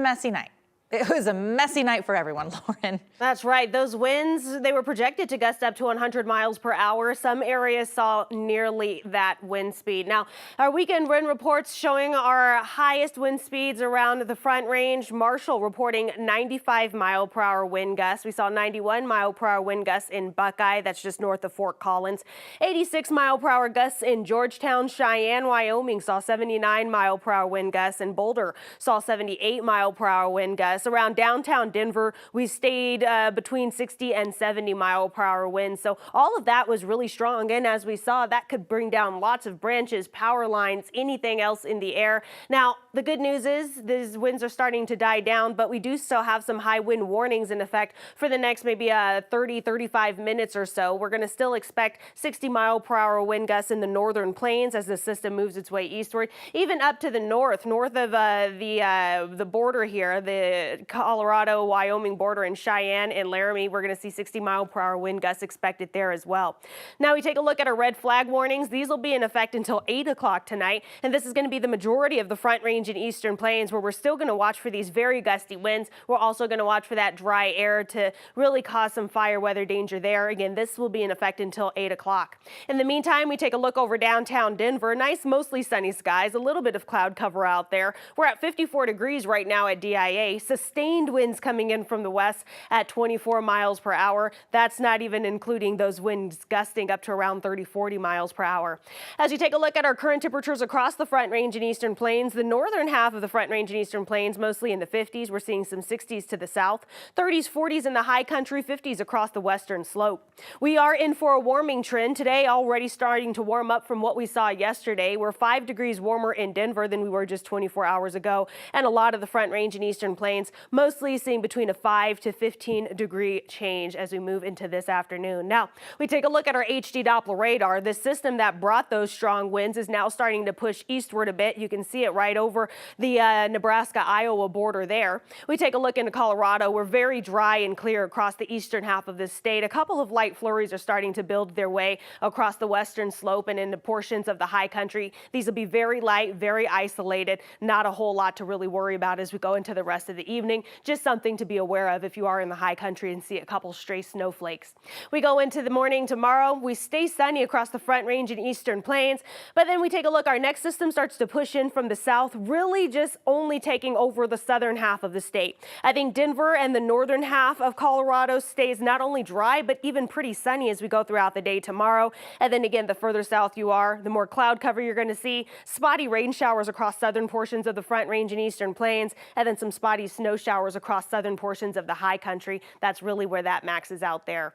Messy night. It was a messy night for everyone, Lauren. That's right. Those winds, they were projected to gust up to 100 miles per hour. Some areas saw nearly that wind speed. Now, our weekend wind reports showing our highest wind speeds around the Front Range. Marshall reporting 95 mile per hour wind gusts. We saw 91 mile per hour wind gusts in Buckeye. That's just north of Fort Collins. 86 mile per hour gusts in Georgetown. Cheyenne, Wyoming saw 79 mile per hour wind gusts, and Boulder saw 78 mile per hour wind gusts. Around downtown Denver, we stayed between 60 and 70 mile per hour winds. So all of that was really strong. And as we saw, that could bring down lots of branches, power lines, anything else in the air. Now, the good news is these winds are starting to die down, but we do still have some high wind warnings in effect for the next maybe 35 minutes or so. We're going to still expect 60 mile per hour wind gusts in the northern plains as the system moves its way eastward, even up to the north of the border here, the Colorado, Wyoming border in Cheyenne and Laramie. We're going to see 60 mile per hour wind gusts expected there as well. Now we take a look at our red flag warnings. These will be in effect until 8 o'clock tonight, and this is going to be the majority of the Front Range and Eastern Plains, where we're still going to watch for these very gusty winds. We're also going to watch for that dry air to really cause some fire weather danger there. Again, this will be in effect until 8 o'clock. In the meantime, we take a look over downtown Denver. Nice, mostly sunny skies, a little bit of cloud cover out there. We're at 54 degrees right now at DIA. Sustained winds coming in from the west at 24 miles per hour. That's not even including those winds gusting up to around 30-40 miles per hour. As you take a look at our current temperatures across the Front Range and Eastern Plains, the northern half of the Front Range and Eastern Plains mostly in the 50s. We're seeing some 60s to the south, 30s, 40s in the high country, 50s across the western slope. We are in for a warming trend today, already starting to warm up from what we saw yesterday. We're 5 degrees warmer in Denver than we were just 24 hours ago, and a lot of the Front Range and Eastern Plains mostly seeing between a 5 to 15 degree change as we move into this afternoon. Now, we take a look at our HD Doppler radar. The system that brought those strong winds is now starting to push eastward a bit. You can see it right over the Nebraska-Iowa border there. We take a look into Colorado. We're very dry and clear across the eastern half of the state. A couple of light flurries are starting to build their way across the western slope and into portions of the high country. These will be very light, very isolated, not a whole lot to really worry about as we go into the rest of the evening. Just something to be aware of if you are in the high country and see a couple stray snowflakes. We go into the morning tomorrow. We stay sunny across the Front Range and Eastern Plains, but then we take a look. Our next system starts to push in from the south, really just only taking over the southern half of the state. I think Denver and the northern half of Colorado stays not only dry, but even pretty sunny as we go throughout the day tomorrow. And then again, the further south you are, the more cloud cover you're going to see. Spotty rain showers across southern portions of the Front Range and Eastern Plains, and then some spotty snow showers across southern portions of the high country. That's really where that maxes out there.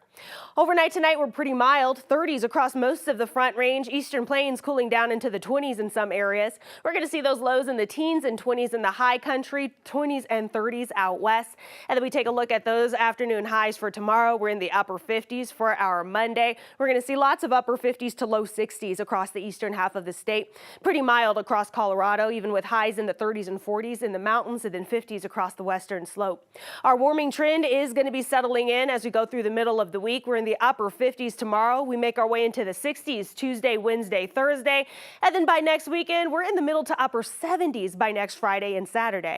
Overnight tonight, we're pretty mild. 30s across most of the Front Range. Eastern Plains cooling down into the 20s in some areas. We're going to see those lows in the teens and 20s in the high country, 20s and 30s out west. And then we take a look at those afternoon highs for tomorrow. We're in the upper 50s for our Monday. We're going to see lots of upper 50s to low 60s across the eastern half of the state. Pretty mild across Colorado, even with highs in the 30s and 40s in the mountains, and then 50s across the western slope. Our warming trend is going to be settling in as we go through the middle of the week. We're in the upper 50s tomorrow. We make our way into the 60s Tuesday, Wednesday, Thursday. And then by next weekend, we're in the middle to upper 70s by next Friday and Saturday.